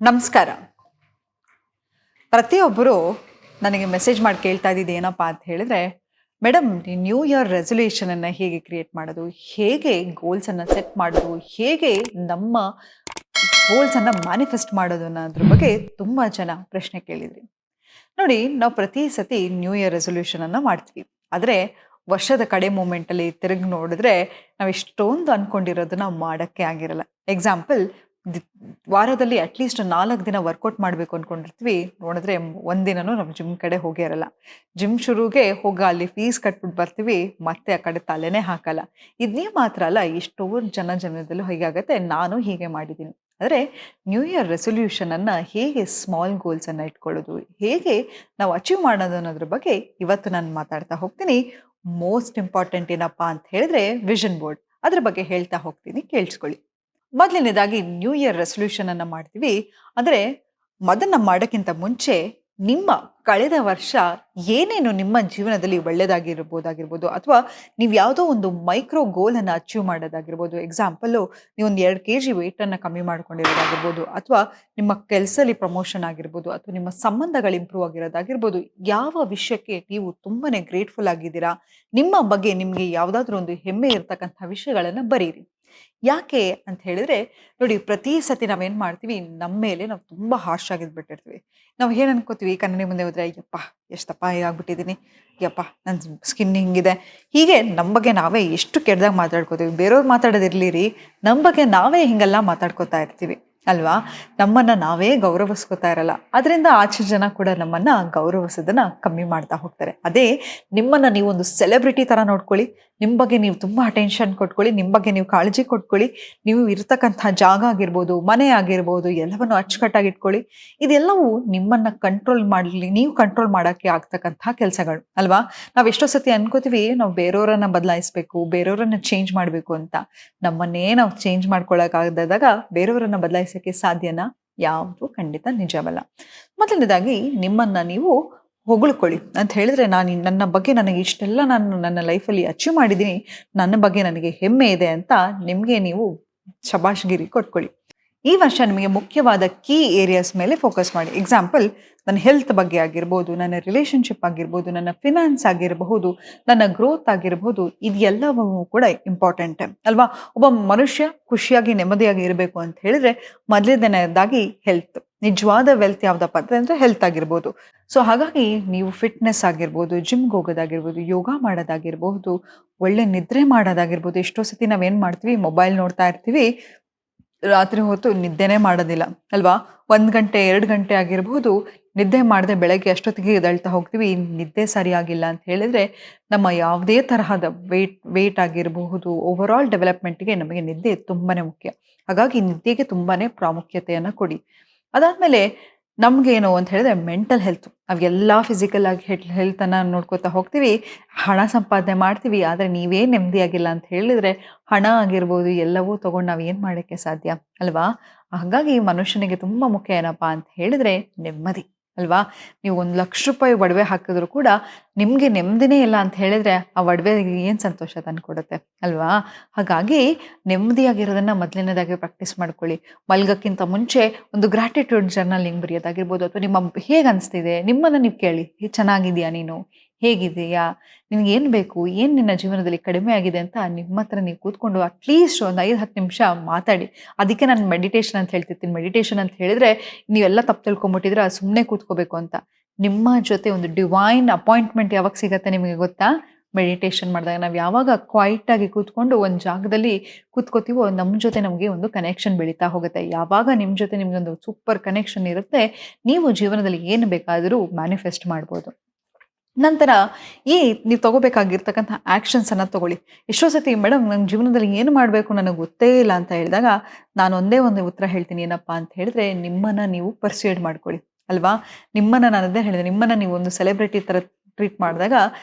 ನಮಸ್ಕಾರ. ಪ್ರತಿಯೊಬ್ಬರು ನನಗೆ ಮೆಸೇಜ್ ಮಾಡಿ ಕೇಳ್ತಾ ಇದ್ದಿದ್ದು ಏನಪ್ಪ ಅಂತ ಹೇಳಿದ್ರೆ, ಮೇಡಮ್ ನ್ಯೂ ಇಯರ್ ರೆಸಲ್ಯೂಷನನ್ನು ಹೇಗೆ ಕ್ರಿಯೇಟ್ ಮಾಡೋದು? ಹೇಗೆ ಗೋಲ್ಸನ್ನು ಸೆಟ್ ಮಾಡೋದು? ಹೇಗೆ ನಮ್ಮ ಗೋಲ್ಸನ್ನು ಮ್ಯಾನಿಫೆಸ್ಟ್ ಮಾಡೋದು ಅನ್ನೋದ್ರ ಬಗ್ಗೆ ತುಂಬ ಜನ ಪ್ರಶ್ನೆ ಕೇಳಿದ್ರಿ. ನೋಡಿ, ನಾವು ಪ್ರತಿ ಸತಿ ನ್ಯೂ ಇಯರ್ ರೆಸಲ್ಯೂಷನನ್ನು ಮಾಡ್ತೀವಿ. ಆದರೆ ವರ್ಷದ ಕಡೆ ಮೂಮೆಂಟಲ್ಲಿ ತಿರುಗಿ ನೋಡಿದ್ರೆ ನಾವು ಇಷ್ಟೊಂದು ಅಂದ್ಕೊಂಡಿರೋದನ್ನ ಮಾಡೋಕ್ಕೆ ಆಗಿರಲ್ಲ. ಎಕ್ಸಾಂಪಲ್, ದಿ ವಾರದಲ್ಲಿ ಅಟ್ಲೀಸ್ಟ್ 4 ದಿನ ವರ್ಕೌಟ್ ಮಾಡಬೇಕು ಅಂದ್ಕೊಂಡಿರ್ತೀವಿ. ನೋಡಿದ್ರೆ ಒಂದಿನನೂ ನಾವು ಜಿಮ್ ಕಡೆ ಹೋಗೇ ಇರಲ್ಲ. ಜಿಮ್ ಶುರುಗೆ ಹೋಗಿ ಅಲ್ಲಿ ಫೀಸ್ ಕಟ್ಬಿಟ್ಟು ಬರ್ತೀವಿ, ಮತ್ತೆ ಆ ಕಡೆ ತಲೆನೇ ಹಾಕಲ್ಲ. ಇದು ಮಾತ್ರ ಅಲ್ಲ, ಎಷ್ಟೊಂದು ಜನದಲ್ಲೂ ಹೀಗಾಗತ್ತೆ. ನಾನು ಹೀಗೆ ಮಾಡಿದ್ದೀನಿ. ಆದರೆ ನ್ಯೂ ಇಯರ್ ರೆಸೊಲ್ಯೂಷನನ್ನು ಹೇಗೆ ಸ್ಮಾಲ್ ಗೋಲ್ಸನ್ನು ಇಟ್ಕೊಳ್ಳೋದು, ಹೇಗೆ ನಾವು ಅಚೀವ್ ಮಾಡೋದು ಅನ್ನೋದ್ರ ಬಗ್ಗೆ ಇವತ್ತು ನಾನು ಮಾತಾಡ್ತಾ ಹೋಗ್ತೀನಿ. ಮೋಸ್ಟ್ ಇಂಪಾರ್ಟೆಂಟ್ ಏನಪ್ಪ ಅಂತ ಹೇಳಿದ್ರೆ ವಿಷನ್ ಬೋರ್ಡ್. ಅದ್ರ ಬಗ್ಗೆ ಹೇಳ್ತಾ ಹೋಗ್ತೀನಿ, ಕೇಳಿಸ್ಕೊಳ್ಳಿ. ಮೊದಲನೇದಾಗಿ ನ್ಯೂ ಇಯರ್ ರೆಸೊಲ್ಯೂಷನ್ ಅನ್ನ ಮಾಡ್ತೀವಿ. ಆದರೆ ಅದನ್ನ ಮಾಡೋಕ್ಕಿಂತ ಮುಂಚೆ ನಿಮ್ಮ ಕಳೆದ ವರ್ಷ ಏನೇನು ನಿಮ್ಮ ಜೀವನದಲ್ಲಿ ಒಳ್ಳೆಯದಾಗಿರ್ಬೋದಾಗಿರ್ಬೋದು, ಅಥವಾ ನೀವು ಯಾವುದೋ ಒಂದು ಮೈಕ್ರೋ ಗೋಲನ್ನು ಅಚೀವ್ ಮಾಡೋದಾಗಿರ್ಬೋದು. ಎಕ್ಸಾಂಪಲ್ಲು, ನೀವೊಂದು 2 kg ವೆಯ್ಟನ್ನು ಕಮ್ಮಿ ಮಾಡ್ಕೊಂಡಿರೋದಾಗಿರ್ಬೋದು, ಅಥವಾ ನಿಮ್ಮ ಕೆಲಸದಲ್ಲಿ ಪ್ರಮೋಷನ್ ಆಗಿರ್ಬೋದು, ಅಥವಾ ನಿಮ್ಮ ಸಂಬಂಧಗಳು ಇಂಪ್ರೂವ್ ಆಗಿರೋದಾಗಿರ್ಬೋದು. ಯಾವ ವಿಷಯಕ್ಕೆ ನೀವು ತುಂಬಾ ಗ್ರೇಟ್ಫುಲ್ ಆಗಿದ್ದೀರಾ, ನಿಮ್ಮ ಬಗ್ಗೆ ನಿಮಗೆ ಯಾವುದಾದ್ರೂ ಒಂದು ಹೆಮ್ಮೆ ಇರತಕ್ಕಂಥ ವಿಷಯಗಳನ್ನು ಬರೀರಿ. ಯಾಕೆ ಅಂತ ಹೇಳಿದ್ರೆ, ನೋಡಿ, ಪ್ರತಿ ಸತಿ ನಾವೇನು ಮಾಡ್ತೀವಿ, ನಮ್ಮ ಮೇಲೆ ನಾವು ತುಂಬ ಹಾರ್ಷ್ ಆಗಿದ್ಬಿಟ್ಟಿರ್ತೀವಿ. ನಾವು ಏನು ಅನ್ಕೋತೀವಿ, ಕನ್ನಡಿ ಮುಂದೆ ಹೋದ್ರೆ, ಯಪ್ಪ ಎಷ್ಟು ದಪ್ಪ ಆಗಿಬಿಟ್ಟಿದ್ದೀನಿ, ಯಪ್ಪ ನನ್ನ ಸ್ಕಿನ್ ಹಿಂಗಿದೆ. ಹೀಗೆ ನಮ್ಮ ಬಗ್ಗೆ ನಾವೇ ಎಷ್ಟು ಕೆಟ್ಟದಾಗಿ ಮಾತಾಡ್ಕೋತೀವಿ. ಬೇರೆಯವ್ರು ಮಾತಾಡೋದಿರ್ಲಿ ರೀ, ನಮ್ಮ ಬಗ್ಗೆ ನಾವೇ ಹಿಂಗೆಲ್ಲ ಮಾತಾಡ್ಕೋತಾ ಇರ್ತೀವಿ ಅಲ್ವಾ? ನಮ್ಮನ್ನು ನಾವೇ ಗೌರವಿಸ್ಕೋತಾ ಇರಲ್ಲ. ಅದರಿಂದ ಆಚೆ ಜನ ಕೂಡ ನಮ್ಮನ್ನು ಗೌರವಿಸೋದನ್ನ ಕಮ್ಮಿ ಮಾಡ್ತಾ ಹೋಗ್ತಾರೆ. ಅದೇ ನಿಮ್ಮನ್ನು ನೀವು ಒಂದು ಸೆಲೆಬ್ರಿಟಿ ಥರ ನೋಡ್ಕೊಳ್ಳಿ, ನಿಮ್ಮ ಬಗ್ಗೆ ನೀವು ತುಂಬ ಅಟೆನ್ಷನ್ ಕೊಟ್ಕೊಳ್ಳಿ, ನಿಮ್ಮ ಬಗ್ಗೆ ನೀವು ಕಾಳಜಿ ಕೊಟ್ಕೊಳ್ಳಿ. ನೀವು ಇರ್ತಕ್ಕಂಥ ಜಾಗ ಆಗಿರ್ಬೋದು, ಮನೆ ಆಗಿರ್ಬೋದು, ಎಲ್ಲವನ್ನು ಅಚ್ಚುಕಟ್ಟಾಗಿ ಇಟ್ಕೊಳ್ಳಿ. ಇದೆಲ್ಲವೂ ನಿಮ್ಮನ್ನು ಕಂಟ್ರೋಲ್ ಮಾಡಲಿ, ನೀವು ಕಂಟ್ರೋಲ್ ಮಾಡೋಕ್ಕೆ ಆಗ್ತಕ್ಕಂಥ ಕೆಲಸಗಳು ಅಲ್ವಾ? ನಾವು ಎಷ್ಟೋ ಸತಿ ಅನ್ಕೋತೀವಿ, ನಾವು ಬೇರೆಯವರನ್ನ ಬದಲಾಯಿಸಬೇಕು, ಬೇರೆಯವರನ್ನ ಚೇಂಜ್ ಮಾಡಬೇಕು ಅಂತ. ನಮ್ಮನ್ನೇ ನಾವು ಚೇಂಜ್ ಮಾಡ್ಕೊಳ್ಳೋಕ್ಕಾಗದಾಗ ಬೇರೆಯವರನ್ನ ಬದಲಾಯಿಸೋಕ್ಕೆ ಸಾಧ್ಯನಾ? ಯಾವುದು ಖಂಡಿತ ನಿಜವಲ್ಲ. ಮೊದಲನೇದಾಗಿ ನಿಮ್ಮನ್ನು ನೀವು ಹೊಗಳ್ಕೊಳ್ಳಿ ಅಂತ ಹೇಳಿದ್ರೆ, ನನ್ನ ಬಗ್ಗೆ ನನಗೆ ಇಷ್ಟೆಲ್ಲ ನಾನು ನನ್ನ ಲೈಫಲ್ಲಿ ಅಚೀವ್ ಮಾಡಿದ್ದೀನಿ, ನನ್ನ ಬಗ್ಗೆ ನನಗೆ ಹೆಮ್ಮೆ ಇದೆ ಅಂತ ನಿಮಗೆ ನೀವು ಶಬಾಷ್ಗಿರಿ ಕೊಟ್ಕೊಳ್ಳಿ. ಈ ವರ್ಷ ನಿಮಗೆ ಮುಖ್ಯವಾದ ಕೀ ಏರಿಯಾಸ್ ಮೇಲೆ ಫೋಕಸ್ ಮಾಡಿ. ಎಕ್ಸಾಂಪಲ್, ನನ್ನ ಹೆಲ್ತ್ ಬಗ್ಗೆ ಆಗಿರ್ಬೋದು, ನನ್ನ ರಿಲೇಷನ್ಶಿಪ್ ಆಗಿರ್ಬೋದು, ನನ್ನ ಫಿನಾನ್ಸ್ ಆಗಿರಬಹುದು, ನನ್ನ ಗ್ರೋತ್ ಆಗಿರಬಹುದು. ಇದೆಲ್ಲವೂ ಕೂಡ ಇಂಪಾರ್ಟೆಂಟ್ ಅಲ್ವಾ? ಒಬ್ಬ ಮನುಷ್ಯ ಖುಷಿಯಾಗಿ ನೆಮ್ಮದಿಯಾಗಿ ಇರಬೇಕು ಅಂತ ಹೇಳಿದ್ರೆ ಮೊದಲನೇದಾಗಿ ಹೆಲ್ತ್. ನಿಜವಾದ ವೆಲ್ತ್ ಯಾವುದಪ್ಪ ಅಂದರೆ ಹೆಲ್ತ್ ಆಗಿರ್ಬೋದು. ಸೊ ಹಾಗಾಗಿ ನೀವು ಫಿಟ್ನೆಸ್ ಆಗಿರ್ಬೋದು, ಜಿಮ್ಗೆ ಹೋಗೋದಾಗಿರ್ಬೋದು, ಯೋಗ ಮಾಡೋದಾಗಿರ್ಬಹುದು, ಒಳ್ಳೆ ನಿದ್ರೆ ಮಾಡೋದಾಗಿರ್ಬೋದು. ಎಷ್ಟೋ ಸತಿ ನಾವೇನು ಮಾಡ್ತೀವಿ, ಮೊಬೈಲ್ ನೋಡ್ತಾ ಇರ್ತೀವಿ, ರಾತ್ರಿ ಹೊತ್ತು ನಿದ್ದೆನೇ ಮಾಡೋದಿಲ್ಲ ಅಲ್ವಾ? 1 ಗಂಟೆ 2 ಗಂಟೆ ಆಗಿರಬಹುದು, ನಿದ್ದೆ ಮಾಡದೆ ಬೆಳಗ್ಗೆ ಅಷ್ಟೊತ್ತಿಗೆ ಎದ್ದೇಳ್ತಾ ಹೋಗ್ತೀವಿ. ನಿದ್ದೆ ಸರಿಯಾಗಿಲ್ಲ ಅಂತ ಹೇಳಿದ್ರೆ ನಮ್ಮ ಯಾವುದೇ ತರಹದ ವೇಟ್ ಆಗಿರಬಹುದು, ಓವರ್ ಆಲ್ ಡೆವಲಪ್ಮೆಂಟ್ಗೆ ನಮಗೆ ನಿದ್ದೆ ತುಂಬಾ ಮುಖ್ಯ. ಹಾಗಾಗಿ ನಿದ್ದೆಗೆ ತುಂಬಾ ಪ್ರಾಮುಖ್ಯತೆಯನ್ನು ಕೊಡಿ. ಅದಾದಮೇಲೆ ನಮಗೇನು ಅಂತ ಹೇಳಿದ್ರೆ ಮೆಂಟಲ್ ಹೆಲ್ತ್. ನಾವೆಲ್ಲ ಫಿಸಿಕಲ್ ಆಗಿ ಹೆಲ್ತನ್ನು ನೋಡ್ಕೋತಾ ಹೋಗ್ತೀವಿ, ಹಣ ಸಂಪಾದನೆ ಮಾಡ್ತೀವಿ. ಆದರೆ ನೀವೇ ನೆಮ್ಮದಿಯಾಗಿಲ್ಲ ಅಂತ ಹೇಳಿದ್ರೆ ಹಣ ಆಗಿರ್ಬೋದು ಎಲ್ಲವೂ ತೊಗೊಂಡು ನಾವು ಏನು ಮಾಡೋಕ್ಕೆ ಸಾಧ್ಯ ಅಲ್ವಾ? ಹಾಗಾಗಿ ಮನುಷ್ಯನಿಗೆ ತುಂಬ ಮುಖ್ಯ ಏನಪ್ಪ ಅಂತ ಹೇಳಿದ್ರೆ ನೆಮ್ಮದಿ ಅಲ್ವಾ? ನೀವು ₹1,00,000 ಒಡವೆ ಹಾಕಿದ್ರು ಕೂಡ ನಿಮಗೆ ನೆಮ್ಮದಿನೇ ಇಲ್ಲ ಅಂತ ಹೇಳಿದ್ರೆ ಆ ಒಡವೆಗೆ ಏನು ಸಂತೋಷ ತಂದುಕೊಡುತ್ತೆ ಅಲ್ವಾ? ಹಾಗಾಗಿ ನೆಮ್ಮದಿಯಾಗಿರೋದನ್ನು ಮೊದಲನೇದಾಗಿ ಪ್ರಾಕ್ಟೀಸ್ ಮಾಡ್ಕೊಳ್ಳಿ. ಮಲ್ಗೋಕ್ಕಿಂತ ಮುಂಚೆ ಒಂದು ಗ್ರ್ಯಾಟಿಟ್ಯೂಡ್ ಜರ್ನಲಿಂಗ್ ಬರೆಯೋದಾಗಿರ್ಬೋದು, ಅಥವಾ ಹೇಗೆ ಅನಿಸ್ತಿದೆ ನಿಮ್ಮನ್ನು ನೀವು ಕೇಳಿ. ಚೆನ್ನಾಗಿದೆಯಾ ನೀನು? ಹೇಗಿದೆಯಾ? ನಿನಗೇನು ಬೇಕು? ಏನು ನಿನ್ನ ಜೀವನದಲ್ಲಿ ಕಡಿಮೆ ಆಗಿದೆ ಅಂತ ನಿಮ್ಮ ಹತ್ರ ನೀವು ಕೂತ್ಕೊಂಡು ಅಟ್ಲೀಸ್ಟ್ ಒಂದು 5-10 ನಿಮಿಷ ಮಾತಾಡಿ. ಅದಕ್ಕೆ ನಾನು ಮೆಡಿಟೇಷನ್ ಅಂತ ಹೇಳ್ತಿರ್ತೀನಿ. ಮೆಡಿಟೇಷನ್ ಅಂತ ಹೇಳಿದ್ರೆ ನೀವೆಲ್ಲ ತಪ್ಪು ತಿಳ್ಕೊಂಬಿಟ್ಟಿದ್ರೆ ಅದು ಸುಮ್ಮನೆ ಕೂತ್ಕೋಬೇಕು ಅಂತ. ನಿಮ್ಮ ಜೊತೆ ಒಂದು ಡಿವೈನ್ ಅಪಾಯಿಂಟ್ಮೆಂಟ್ ಯಾವಾಗ ಸಿಗತ್ತೆ ನಿಮಗೆ ಗೊತ್ತಾ? ಮೆಡಿಟೇಷನ್ ಮಾಡಿದಾಗ. ನಾವು ಯಾವಾಗ ಕ್ವೈಟಾಗಿ ಕೂತ್ಕೊಂಡು ಒಂದು ಜಾಗದಲ್ಲಿ ಕೂತ್ಕೋತೀವೋ ನಮ್ಮ ಜೊತೆ ನಮಗೆ ಒಂದು ಕನೆಕ್ಷನ್ ಬೆಳೀತಾ ಹೋಗುತ್ತೆ. ಯಾವಾಗ ನಿಮ್ಮ ಜೊತೆ ನಿಮಗೊಂದು ಸೂಪರ್ ಕನೆಕ್ಷನ್ ಇರುತ್ತೆ, ನೀವು ಜೀವನದಲ್ಲಿ ಏನು ಬೇಕಾದರೂ ಮ್ಯಾನಿಫೆಸ್ಟ್ ಮಾಡ್ಬೋದು. ನಂತರ ನೀವು ತಗೋಬೇಕಾಗಿರ್ತಕ್ಕಂಥ ಆ್ಯಕ್ಷನ್ಸನ್ನು ತಗೊಳ್ಳಿ. ಎಷ್ಟೋ ಸತಿ, ಮೇಡಮ್ ನನ್ನ ಜೀವನದಲ್ಲಿ ಏನು ಮಾಡಬೇಕು ನನಗೆ ಗೊತ್ತೇ ಇಲ್ಲ ಅಂತ ಹೇಳಿದಾಗ ನಾನು ಒಂದೇ ಒಂದು ಉತ್ತರ ಹೇಳ್ತೀನಿ. ಏನಪ್ಪ ಅಂತ ಹೇಳಿದ್ರೆ, ನಿಮ್ಮನ್ನು ನೀವು ಪರ್ಸ್ಯೂಡ್ ಮಾಡ್ಕೊಳ್ಳಿ ಅಲ್ವಾ? ನಾನು ಅದೇ ಹೇಳಿದೆ, ನಿಮ್ಮನ್ನು ನೀವು ಒಂದು ಸೆಲೆಬ್ರಿಟಿ ಥರ ಟ್ರೀಟ್ ಮಾಡಿದಾಗ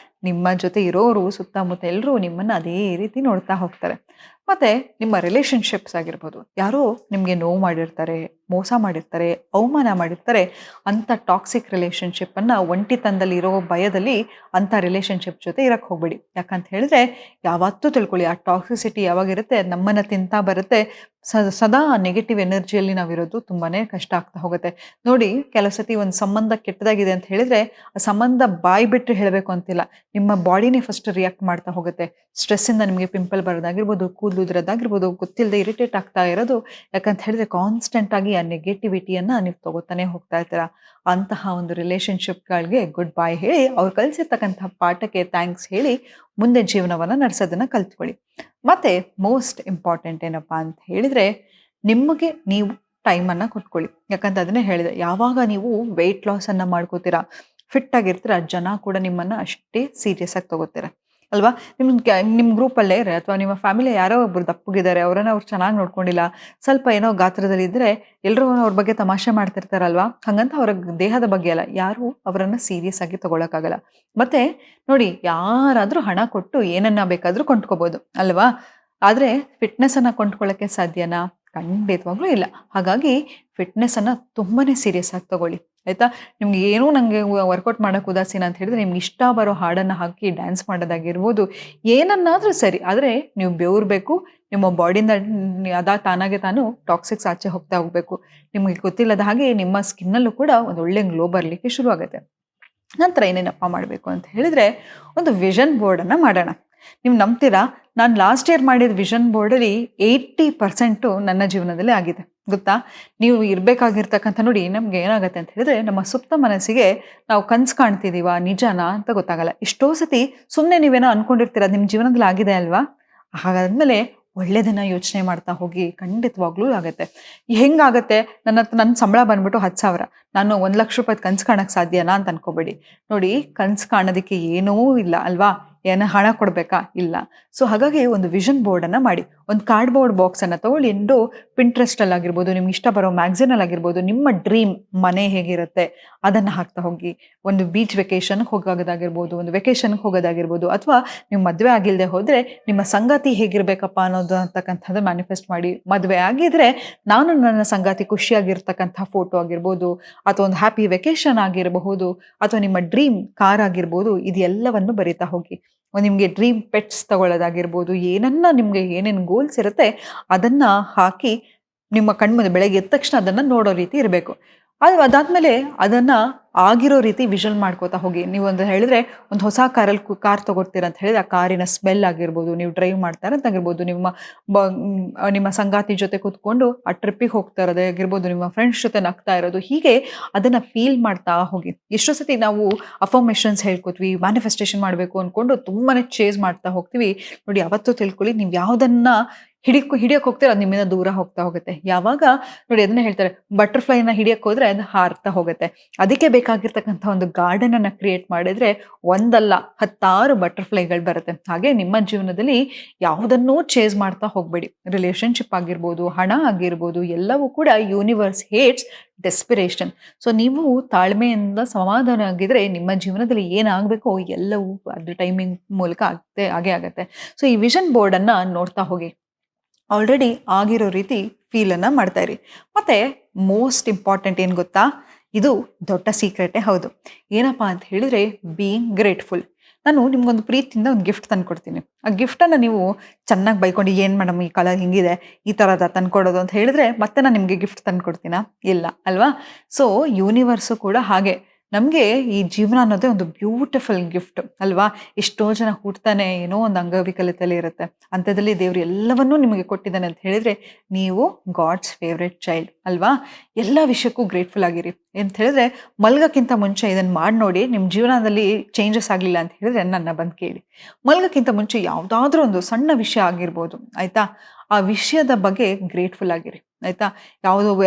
ನಿಮ್ಮ ಜೊತೆ ಇರೋರು ಸುತ್ತಮುತ್ತ ಎಲ್ಲರೂ ನಿಮ್ಮನ್ನು ಅದೇ ರೀತಿ ನೋಡ್ತಾ ಹೋಗ್ತಾರೆ. ಮತ್ತು ನಿಮ್ಮ ರಿಲೇಷನ್ಶಿಪ್ಸ್ ಆಗಿರ್ಬೋದು, ಯಾರೋ ನಿಮಗೆ ನೋವು ಮಾಡಿರ್ತಾರೆ, ಮೋಸ ಮಾಡಿರ್ತಾರೆ, ಅವಮಾನ ಮಾಡಿರ್ತಾರೆ. ಅಂಥ ಟಾಕ್ಸಿಕ್ ರಿಲೇಷನ್ಶಿಪ್ಪನ್ನು ಒಂಟಿತನದಲ್ಲಿ ಇರೋ ಭಯದಲ್ಲಿ ಅಂಥ ರಿಲೇಷನ್ಶಿಪ್ ಜೊತೆ ಇರಕ್ಕೆ ಹೋಗಬೇಡಿ. ಯಾಕಂತ ಹೇಳಿದ್ರೆ ಯಾವತ್ತೂ ತಿಳ್ಕೊಳ್ಳಿ, ಆ ಟಾಕ್ಸಿಸಿಟಿ ಯಾವಾಗಿರುತ್ತೆ ನಮ್ಮನ್ನು ತಿಂತಾ ಬರುತ್ತೆ. ಸದಾ ನೆಗೆಟಿವ್ ಎನರ್ಜಿಯಲ್ಲಿ ನಾವಿರೋದು ತುಂಬಾ ಕಷ್ಟ ಆಗ್ತಾ ಹೋಗುತ್ತೆ. ನೋಡಿ, ಕೆಲವು ಸತಿ ಒಂದು ಸಂಬಂಧ ಕೆಟ್ಟದಾಗಿದೆ ಅಂತ ಹೇಳಿದ್ರೆ ಆ ಸಂಬಂಧ ಬಾಯಿ ಬಿಟ್ಟು ಹೇಳಬೇಕು ಅಂತಿಲ್ಲ, ನಿಮ್ಮ ಬಾಡಿನೇ ಫಸ್ಟ್ ರಿಯಾಕ್ಟ್ ಮಾಡ್ತಾ ಹೋಗುತ್ತೆ. ಸ್ಟ್ರೆಸ್ಸಿಂದ ನಿಮಗೆ ಪಿಂಪಲ್ ಬರೋದಾಗಿರ್ಬೋದು, ಕೂದಲು ಉದುರೋದಾಗಿರ್ಬೋದು, ಗೊತ್ತಿಲ್ಲದೆ ಇರಿಟೇಟ್ ಆಗ್ತಾ ಇರೋದು. ಯಾಕಂತ ಹೇಳಿದ್ರೆ ಕಾನ್ಸ್ಟೆಂಟ್ ಆಗಿ ಆ ನೆಗೆಟಿವಿಟಿಯನ್ನು ನೀವು ತಗೋತಾನೆ ಹೋಗ್ತಾ ಇರ್ತೀರಾ. ಅಂತಹ ಒಂದು ರಿಲೇಷನ್ಶಿಪ್ಗಳಿಗೆ ಗುಡ್ ಬಾಯ್ ಹೇಳಿ, ಅವ್ರು ಕಲಿಸಿರ್ತಕ್ಕಂಥ ಪಾಠಕ್ಕೆ ಥ್ಯಾಂಕ್ಸ್ ಹೇಳಿ ಮುಂದೆ ಜೀವನವನ್ನು ನಡೆಸೋದನ್ನು ಕಲ್ತ್ಕೊಳ್ಳಿ. ಮತ್ತು ಮೋಸ್ಟ್ ಇಂಪಾರ್ಟೆಂಟ್ ಏನಪ್ಪ ಅಂತ ಹೇಳಿದರೆ, ನಿಮಗೆ ನೀವು ಟೈಮನ್ನು ಕೊಟ್ಕೊಳ್ಳಿ. ಯಾಕಂತ ಅದನ್ನೇ ಹೇಳಿದೆ, ಯಾವಾಗ ನೀವು ವೆಯ್ಟ್ ಲಾಸನ್ನು ಮಾಡ್ಕೋತೀರಾ, ಫಿಟ್ ಆಗಿರ್ತೀರ, ಜನ ಕೂಡ ನಿಮ್ಮನ್ನು ಅಷ್ಟೇ ಸೀರಿಯಸ್ ಆಗಿ ತಗೋತೀರ ಅಲ್ವಾ. ನಿಮ್ಮ ಗ್ರೂಪಲ್ಲೇ ಇರೋ ಅಥವಾ ನಿಮ್ಮ ಫ್ಯಾಮಿಲಿ ಯಾರೋ ಒಬ್ರು ದಪ್ಪಗಿದ್ದಾರೆ, ಅವರನ್ನು ಅವ್ರು ಚೆನ್ನಾಗಿ ನೋಡ್ಕೊಂಡಿಲ್ಲ, ಸ್ವಲ್ಪ ಏನೋ ಗಾತ್ರದಲ್ಲಿ ಇದ್ದರೆ ಎಲ್ಲರೂ ಅವ್ರ ಬಗ್ಗೆ ತಮಾಷೆ ಮಾಡ್ತಿರ್ತಾರಲ್ವಾ. ಹಾಗಂತ ಅವರ ದೇಹದ ಬಗ್ಗೆ ಅಲ್ಲ, ಯಾರು ಅವರನ್ನು ಸೀರಿಯಸ್ ಆಗಿ ತಗೊಳಕ್ಕಾಗಲ್ಲ. ಮತ್ತು ನೋಡಿ, ಯಾರಾದರೂ ಹಣ ಕೊಟ್ಟು ಏನನ್ನ ಬೇಕಾದರೂ ಕೊಂಡ್ಕೋಬೋದು ಅಲ್ವಾ. ಆದರೆ ಫಿಟ್ನೆಸ್ಸನ್ನು ಕೊಂಡ್ಕೊಳ್ಳೋಕ್ಕೆ ಸಾಧ್ಯನಾ? ಖಂಡಿತವಾಗ್ಲೂ ಇಲ್ಲ. ಹಾಗಾಗಿ ಫಿಟ್ನೆಸ್ಸನ್ನು ತುಂಬಾ ಸೀರಿಯಸ್ ಆಗಿ ತಗೊಳ್ಳಿ, ಆಯಿತಾ. ನಿಮ್ಗೆ ಏನೂ ನನಗೆ ವರ್ಕೌಟ್ ಮಾಡೋಕ್ಕೆ ಉದಾಸೀನ ಅಂತ ಹೇಳಿದ್ರೆ, ನಿಮ್ಗೆ ಇಷ್ಟ ಬರೋ ಹಾಡನ್ನು ಹಾಕಿ ಡ್ಯಾನ್ಸ್ ಮಾಡೋದಾಗಿರ್ಬೋದು, ಏನನ್ನಾದರೂ ಸರಿ. ಆದರೆ ನೀವು ಬೆವರಬೇಕು, ನಿಮ್ಮ ಬಾಡಿಯಿಂದ ತಾನಾಗೆ ತಾನು ಟಾಕ್ಸಿಕ್ಸ್ ಆಚೆ ಹೋಗ್ತಾ ಹೋಗಬೇಕು. ನಿಮಗೆ ಗೊತ್ತಿಲ್ಲದ ಹಾಗೆ ನಿಮ್ಮ ಸ್ಕಿನ್ನಲ್ಲೂ ಕೂಡ ಒಂದು ಒಳ್ಳೆ ಗ್ಲೋ ಬರಲಿಕ್ಕೆ ಶುರುವಾಗುತ್ತೆ. ನಂತರ ಏನೇನಪ್ಪ ಮಾಡಬೇಕು ಅಂತ ಹೇಳಿದರೆ, ಒಂದು ವಿಷನ್ ಬೋರ್ಡನ್ನು ಮಾಡೋಣ. ನೀವು ನಂಬ್ತೀರಾ, ನಾನು ಲಾಸ್ಟ್ ಇಯರ್ ಮಾಡಿದ ವಿಷನ್ ಬೋರ್ಡಲ್ಲಿ 80% ನನ್ನ ಜೀವನದಲ್ಲಿ ಆಗಿದೆ ಗೊತ್ತಾ. ನೀವು ಇರಬೇಕಾಗಿರ್ತಕ್ಕಂಥ, ನೋಡಿ ನಮಗೆ ಏನಾಗುತ್ತೆ ಅಂತ ಹೇಳಿದ್ರೆ, ನಮ್ಮ ಸುಪ್ತ ಮನಸ್ಸಿಗೆ ನಾವು ಕನಸು ಕಾಣ್ತಿದ್ದೀವ ನಿಜನಾ ಅಂತ ಗೊತ್ತಾಗಲ್ಲ. ಎಷ್ಟೋ ಸತಿ ಸುಮ್ಮನೆ ನೀವೇನೋ ಅಂದ್ಕೊಂಡಿರ್ತೀರ, ನಿಮ್ಮ ಜೀವನದಲ್ಲಿ ಆಗಿದೆ ಅಲ್ವಾ. ಹಾಗಾದ್ಮೇಲೆ ಒಳ್ಳೆಯದನ್ನು ಯೋಚನೆ ಮಾಡ್ತಾ ಹೋಗಿ, ಖಂಡಿತವಾಗ್ಲೂ ಆಗುತ್ತೆ. ಹೆಂಗಾಗುತ್ತೆ, ನನ್ನ ಸಂಬಳ ಬಂದ್ಬಿಟ್ಟು 10,000, ನಾನು 1,00,000 ಕನಸು ಕಾಣೋಕ್ಕೆ ಸಾಧ್ಯನಾ ಅಂತ ಅನ್ಕೋಬೇಡಿ. ನೋಡಿ, ಕನಸು ಕಾಣೋದಕ್ಕೆ ಏನೂ ಇಲ್ಲ ಅಲ್ವಾ. ಏನೋ ಹಣ ಕೊಡಬೇಕಾ? ಇಲ್ಲ. ಸೊ ಹಾಗಾಗಿ ಒಂದು ವಿಷನ್ ಬೋರ್ಡನ್ನು ಮಾಡಿ, ಒಂದು ಕಾರ್ಡ್ಬೋರ್ಡ್ ಬಾಕ್ಸನ್ನು ತೊಗೊಳ್ಳಿ. ಪಿಂಟ್ರೆಸ್ಟಲ್ಲಾಗಿರ್ಬೋದು, ನಿಮ್ಗೆ ಇಷ್ಟ ಬರೋ ಮ್ಯಾಗ್ಝಿನಲ್ಲಾಗಿರ್ಬೋದು, ನಿಮ್ಮ ಡ್ರೀಮ್ ಮನೆ ಹೇಗಿರುತ್ತೆ ಅದನ್ನು ಹಾಕ್ತಾ ಹೋಗಿ. ಒಂದು ಬೀಚ್ ವೆಕೇಷನ್ಗೆ ಹೋಗೋದಾಗಿರ್ಬೋದು, ಒಂದು ವೆಕೇಷನ್ಗೆ ಹೋಗೋದಾಗಿರ್ಬೋದು, ಅಥವಾ ನೀವು ಮದುವೆ ಆಗಿಲ್ಲದೆ ಹೋದರೆ ನಿಮ್ಮ ಸಂಗಾತಿ ಹೇಗಿರಬೇಕಪ್ಪ ಅನ್ನೋದು ಅಂತಕ್ಕಂಥದ್ದು ಮ್ಯಾನಿಫೆಸ್ಟ್ ಮಾಡಿ. ಮದುವೆ ಆಗಿದ್ರೆ ನಾನು ನನ್ನ ಸಂಗಾತಿ ಖುಷಿಯಾಗಿರ್ತಕ್ಕಂಥ ಫೋಟೋ ಆಗಿರ್ಬೋದು, ಅಥವಾ ಒಂದು ಹ್ಯಾಪಿ ವೆಕೇಷನ್ ಆಗಿರಬಹುದು, ಅಥವಾ ನಿಮ್ಮ ಡ್ರೀಮ್ ಕಾರ್ ಆಗಿರ್ಬೋದು, ಇದೆಲ್ಲವನ್ನು ಬರೀತಾ ಹೋಗಿ. ನಿಮಗೆ ಡ್ರೀಮ್ ಪೆಟ್ಸ್ ತಗೊಳ್ಳೋದಾಗಿರ್ಬೋದು, ಏನನ್ನ ನಿಮಗೆ ಏನೇನು ಗೋಲ್ಸ್ ಇರುತ್ತೆ ಅದನ್ನು ಹಾಕಿ ನಿಮ್ಮ ಕಣ್ಮುಂದೆ ಬೆಳಗ್ಗೆ ಎದ್ದ ತಕ್ಷಣ ಅದನ್ನು ನೋಡೋ ರೀತಿ ಇರಬೇಕು. ಅದಾದಮೇಲೆ ಅದನ್ನು ಆಗಿರೋ ರೀತಿ ವಿಷನ್ ಮಾಡ್ಕೋತಾ ಹೋಗಿ. ನೀವು ಒಂದು ಹೇಳಿದ್ರೆ, ಒಂದು ಹೊಸ ಕಾರ್ ತೊಗೊಳ್ತೀರ ಅಂತ ಹೇಳಿದ್ರೆ, ಆ ಕಾರಿನ ಸ್ಮೆಲ್ ಆಗಿರ್ಬೋದು, ನೀವು ಡ್ರೈವ್ ಮಾಡ್ತಾರಂತಾಗಿರ್ಬೋದು, ನಿಮ್ಮ ಸಂಗಾತಿ ಜೊತೆ ಕೂತ್ಕೊಂಡು ಆ ಟ್ರಿಪ್ಪಿಗೆ ಹೋಗ್ತಾ ಇರೋದಾಗಿರ್ಬೋದು, ನಿಮ್ಮ ಫ್ರೆಂಡ್ಸ್ ಜೊತೆ ನಗ್ತಾ ಇರೋದು, ಹೀಗೆ ಅದನ್ನು ಫೀಲ್ ಮಾಡ್ತಾ ಹೋಗಿ. ಎಷ್ಟೋ ಸತಿ ನಾವು ಅಫರ್ಮೇಷನ್ಸ್ ಹೇಳ್ಕೊತೀವಿ, ಮ್ಯಾನಿಫೆಸ್ಟೇಷನ್ ಮಾಡಬೇಕು ಅಂದ್ಕೊಂಡು ತುಂಬಾ ಚೇಸ್ ಮಾಡ್ತಾ ಹೋಗ್ತೀವಿ. ನೋಡಿ, ಯಾವತ್ತೂ ತಿಳ್ಕೊಳ್ಳಿ, ನೀವು ಯಾವುದನ್ನು ಹಿಡಿಯೋಕ್ಕೆ ಹೋಗ್ತೀರ ಅದು ನಿಮ್ಮಿಂದ ದೂರ ಹೋಗ್ತಾ ಹೋಗುತ್ತೆ. ಯಾವಾಗ ನೋಡಿ, ಅದನ್ನೇ ಹೇಳ್ತಾರೆ, ಬಟರ್ಫ್ಲೈನ ಹಿಡಿಯೋಕ್ಕೆ ಹೋದರೆ ಅದು ಹಾರ್ತಾ ಹೋಗುತ್ತೆ. ಅದಕ್ಕೆ ಬೇಕಾಗಿರ್ತಕ್ಕಂಥ ಒಂದು ಗಾರ್ಡನನ್ನು ಕ್ರಿಯೇಟ್ ಮಾಡಿದರೆ ಒಂದಲ್ಲ 10 ಬಟರ್ಫ್ಲೈಗಳು ಬರುತ್ತೆ. ಹಾಗೆ ನಿಮ್ಮ ಜೀವನದಲ್ಲಿ ಯಾವುದನ್ನೂ ಚೇಸ್ ಮಾಡ್ತಾ ಹೋಗಬೇಡಿ. ರಿಲೇಷನ್ಶಿಪ್ ಆಗಿರ್ಬೋದು, ಹಣ ಆಗಿರ್ಬೋದು, ಎಲ್ಲವೂ ಕೂಡ ಯೂನಿವರ್ಸ್ ಹೇಟ್ಸ್ ಡೆಸ್ಪಿರೇಷನ್. ಸೊ ನೀವು ತಾಳ್ಮೆಯಿಂದ ಸಮಾಧಾನ ಆಗಿದ್ರೆ ನಿಮ್ಮ ಜೀವನದಲ್ಲಿ ಏನಾಗಬೇಕೋ ಎಲ್ಲವೂ ಅದ್ರ ಟೈಮಿಂಗ್ ಮೂಲಕ ಆಗೇ ಆಗುತ್ತೆ. ಸೊ ಈ ವಿಷನ್ ಬೋರ್ಡನ್ನು ನೋಡ್ತಾ ಹೋಗಿ, ಆಲ್ರೆಡಿ ಆಗಿರೋ ರೀತಿ ಫೀಲನ್ನು ಮಾಡ್ತಾ ಇರಿ. ಮತ್ತು ಮೋಸ್ಟ್ ಇಂಪಾರ್ಟೆಂಟ್ ಏನು ಗೊತ್ತಾ, ಇದು ದೊಡ್ಡ ಸೀಕ್ರೆಟೇ ಹೌದು. ಏನಪ್ಪ ಅಂತ ಹೇಳಿದರೆ, ಬೀಯಿಂಗ್ ಗ್ರೇಟ್ಫುಲ್. ನಾನು ನಿಮ್ಗೊಂದು ಪ್ರೀತಿಯಿಂದ ಒಂದು ಗಿಫ್ಟ್ ತಂದುಕೊಡ್ತೀನಿ. ಆ ಗಿಫ್ಟನ್ನು ನೀವು ಚೆನ್ನಾಗಿ ಬೈಕೊಂಡು, ಏನು ಮೇಡಮ್ ಈ ಕಲರ್ ಹಿಂಗಿದೆ, ಈ ಥರದ ತಂದ್ಕೊಡೋದು ಅಂತ ಹೇಳಿದ್ರೆ ಮತ್ತೆ ನಾನು ನಿಮಗೆ ಗಿಫ್ಟ್ ತಂದುಕೊಡ್ತೀನಾ? ಇಲ್ಲ ಅಲ್ವಾ. ಸೊ ಯೂನಿವರ್ಸು ಕೂಡ ಹಾಗೆ. ನಮಗೆ ಈ ಜೀವನ ಅನ್ನೋದೇ ಒಂದು ಬ್ಯೂಟಿಫುಲ್ ಗಿಫ್ಟ್ ಅಲ್ವಾ. ಎಷ್ಟೋ ಜನ ಹುಟ್ಟತಾನೆ ಏನೋ ಒಂದು ಅಂಗವಿಕಲತೆಯಲ್ಲಿ ಇರುತ್ತೆ, ಅಂಥದ್ರಲ್ಲಿ ದೇವರು ಎಲ್ಲವನ್ನೂ ನಿಮಗೆ ಕೊಟ್ಟಿದ್ದಾನೆ ಅಂತ ಹೇಳಿದರೆ ನೀವು ಗಾಡ್ಸ್ ಫೇವ್ರೆಟ್ ಚೈಲ್ಡ್ ಅಲ್ವಾ. ಎಲ್ಲ ವಿಷಯಕ್ಕೂ ಗ್ರೇಟ್ಫುಲ್ ಆಗಿರಿ. ಅಂತ ಹೇಳಿದ್ರೆ, ಮಲ್ಗೋಕ್ಕಿಂತ ಮುಂಚೆ ಇದನ್ನು ಮಾಡಿ ನೋಡಿ. ನಿಮ್ಮ ಜೀವನದಲ್ಲಿ ಚೇಂಜಸ್ ಆಗಲಿಲ್ಲ ಅಂತ ಹೇಳಿದ್ರೆ ನನ್ನ ಬಂದು ಕೇಳಿ. ಮಲ್ಗೋಕ್ಕಿಂತ ಮುಂಚೆ ಯಾವುದಾದ್ರೂ ಒಂದು ಸಣ್ಣ ವಿಷಯ ಆಗಿರ್ಬೋದು, ಆಯಿತಾ, ಆ ವಿಷಯದ ಬಗ್ಗೆ ಗ್ರೇಟ್ಫುಲ್ ಆಗಿರಿ, ಆಯಿತಾ.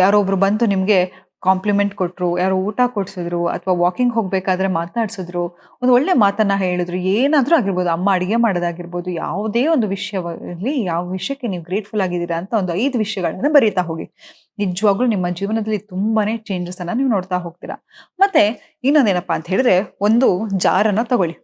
ಯಾರೋ ಒಬ್ರು ಬಂತು ನಿಮಗೆ ಕಾಂಪ್ಲಿಮೆಂಟ್ ಕೊಟ್ಟರು, ಯಾರೋ ಊಟ ಕೊಡಿಸಿದ್ರು, ಅಥವಾ ವಾಕಿಂಗ್ ಹೋಗಬೇಕಾದ್ರೆ ಮಾತನಾಡಿಸಿದ್ರು, ಒಂದು ಒಳ್ಳೆ ಮಾತನ್ನು ಹೇಳಿದ್ರು, ಏನಾದರೂ ಆಗಿರ್ಬೋದು, ಅಮ್ಮ ಅಡುಗೆ ಮಾಡೋದಾಗಿರ್ಬೋದು, ಯಾವುದೇ ಒಂದು ವಿಷಯದಲ್ಲಿ ಯಾವ ವಿಷಯಕ್ಕೆ ನೀವು ಗ್ರೇಟ್ಫುಲ್ ಆಗಿದ್ದೀರಾ ಅಂತ ಒಂದು 5 ವಿಷಯಗಳನ್ನು ಬರೀತಾ ಹೋಗಿ. ನಿಜವಾಗ್ಲೂ ನಿಮ್ಮ ಜೀವನದಲ್ಲಿ ತುಂಬಾ ಚೇಂಜಸನ್ನು ನೀವು ನೋಡ್ತಾ ಹೋಗ್ತೀರಾ. ಮತ್ತು ಇನ್ನೊಂದೇನಪ್ಪ ಅಂತ ಹೇಳಿದ್ರೆ, ಒಂದು ಜಾರನ್ನು ತಗೊಳ್ಳಿ.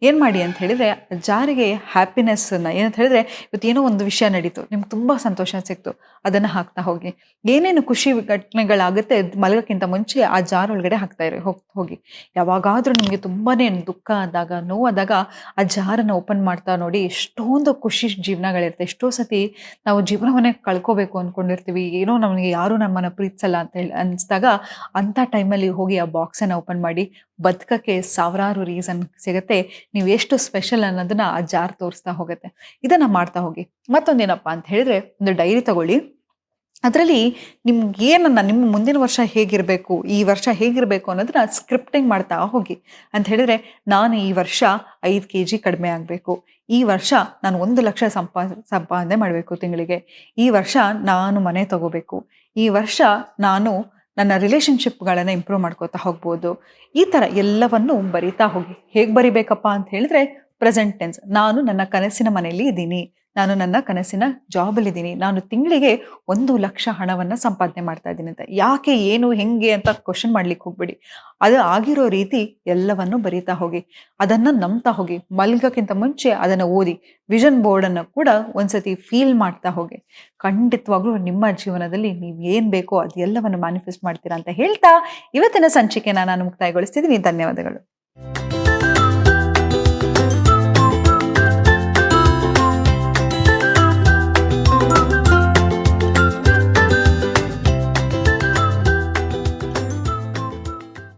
ಏನು ಮಾಡಿ ಅಂತ ಹೇಳಿದರೆ ಜಾರಿಗೆ ಹ್ಯಾಪಿನೆಸ್ಸನ್ನು ಏನಂತ ಹೇಳಿದ್ರೆ ಇವತ್ತೇನೋ ಒಂದು ವಿಷಯ ನಡೀತು, ನಿಮ್ಗೆ ತುಂಬ ಸಂತೋಷ ಸಿಕ್ತು, ಅದನ್ನು ಹಾಕ್ತಾ ಹೋಗಿ. ಏನೇನು ಖುಷಿ ಘಟನೆಗಳಾಗುತ್ತೆ ಮಲಗೋಕ್ಕಿಂತ ಮುಂಚೆ ಆ ಜಾರ್ ಒಳಗಡೆ ಹಾಕ್ತಾ ಇರಿ ಹೋಗಿ. ಯಾವಾಗಾದರೂ ನಿಮಗೆ ತುಂಬಾ ದುಃಖ ಆದಾಗ, ನೋವಾದಾಗ ಆ ಜಾರನ್ನು ಓಪನ್ ಮಾಡ್ತಾ ನೋಡಿ, ಎಷ್ಟೊಂದು ಖುಷಿ ಜೀವನಗಳಿರುತ್ತೆ. ಎಷ್ಟೋ ಸತಿ ನಾವು ಜೀವನವನ್ನೇ ಕಳ್ಕೋಬೇಕು ಅಂದ್ಕೊಂಡಿರ್ತೀವಿ, ಏನೋ ನಮಗೆ ಯಾರೂ ನಮ್ಮನ್ನು ಪ್ರೀತಿಸಲ್ಲ ಅಂತ ಹೇಳಿ ಅನಿಸಿದಾಗ ಅಂಥ ಟೈಮಲ್ಲಿ ಹೋಗಿ ಆ ಬಾಕ್ಸನ್ನು ಓಪನ್ ಮಾಡಿ, ಬದುಕಕ್ಕೆ ಸಾವಿರಾರು ರೀಸನ್ ಸಿಗುತ್ತೆ. ನೀವು ಎಷ್ಟು ಸ್ಪೆಷಲ್ ಅನ್ನೋದನ್ನ ಆ ಜಾರ್ ತೋರಿಸ್ತಾ ಹೋಗುತ್ತೆ. ಇದನ್ನ ಮಾಡ್ತಾ ಹೋಗಿ. ಮತ್ತೊಂದೇನಪ್ಪಾ ಅಂತ ಹೇಳಿದ್ರೆ, ಒಂದು ಡೈರಿ ತಗೊಳ್ಳಿ. ಅದರಲ್ಲಿ ನಿಮ್ಗೇನನ್ನ ನಿಮ್ಮ ಮುಂದಿನ ವರ್ಷ ಹೇಗಿರಬೇಕು, ಈ ವರ್ಷ ಹೇಗಿರಬೇಕು ಅನ್ನೋದನ್ನ ಸ್ಕ್ರಿಪ್ಟಿಂಗ್ ಮಾಡ್ತಾ ಹೋಗಿ. ಅಂತ ಹೇಳಿದ್ರೆ, ನಾನು ಈ ವರ್ಷ 5 kg ಕಡಿಮೆ ಆಗಬೇಕು, ಈ ವರ್ಷ ನಾನು 1 ಲಕ್ಷ ಸಂಪಾದನೆ ಮಾಡಬೇಕು ತಿಂಗಳಿಗೆ, ಈ ವರ್ಷ ನಾನು ಮನೆ ತಗೋಬೇಕು, ಈ ವರ್ಷ ನಾನು ನನ್ನ ರಿಲೇಷನ್ಶಿಪ್ಗಳನ್ನು ಇಂಪ್ರೂವ್ ಮಾಡ್ಕೋತಾ ಹೋಗ್ಬೋದು. ಈ ಥರ ಎಲ್ಲವನ್ನು ಬರಿತಾ ಹೋಗಿ. ಹೇಗೆ ಬರಿಬೇಕಪ್ಪ ಅಂತ ಹೇಳಿದ್ರೆ, ಪ್ರೆಸೆಂಟ್ ಟೆನ್ಸ್. ನಾನು ನನ್ನ ಕನಸಿನ ಮನೆಯಲ್ಲಿ ಇದ್ದೀನಿ, ನಾನು ನನ್ನ ಕನಸಿನ ಜಾಬಲ್ಲಿದ್ದೀನಿ, ನಾನು ತಿಂಗಳಿಗೆ 1 ಲಕ್ಷ ಹಣವನ್ನು ಸಂಪಾದನೆ ಮಾಡ್ತಾ ಇದ್ದೀನಿ ಅಂತ. ಯಾಕೆ, ಏನು, ಹೆಂಗೆ ಅಂತ ಕ್ವಶನ್ ಮಾಡ್ಲಿಕ್ಕೆ ಹೋಗ್ಬೇಡಿ. ಅದು ಆಗಿರೋ ರೀತಿ ಎಲ್ಲವನ್ನು ಬರಿತಾ ಹೋಗಿ. ಅದನ್ನು ನಂಬ್ತಾ ಹೋಗಿ. ಮಲ್ಗೋಕ್ಕಿಂತ ಮುಂಚೆ ಅದನ್ನು ಓದಿ. ವಿಷನ್ ಬೋರ್ಡನ್ನು ಕೂಡ ಒಂದ್ಸತಿ ಫೀಲ್ ಮಾಡ್ತಾ ಹೋಗಿ. ಖಂಡಿತವಾಗ್ಲೂ ನಿಮ್ಮ ಜೀವನದಲ್ಲಿ ನೀವು ಏನು ಬೇಕೋ ಅದೆಲ್ಲವನ್ನು ಮ್ಯಾನಿಫೆಸ್ಟ್ ಮಾಡ್ತೀರಾ ಅಂತ ಹೇಳ್ತಾ ಇವತ್ತಿನ ಸಂಚಿಕೆನ ನಾನು ಮುಕ್ತಾಯಗೊಳಿಸ್ತಿದ್ದೀನಿ. ಧನ್ಯವಾದಗಳು.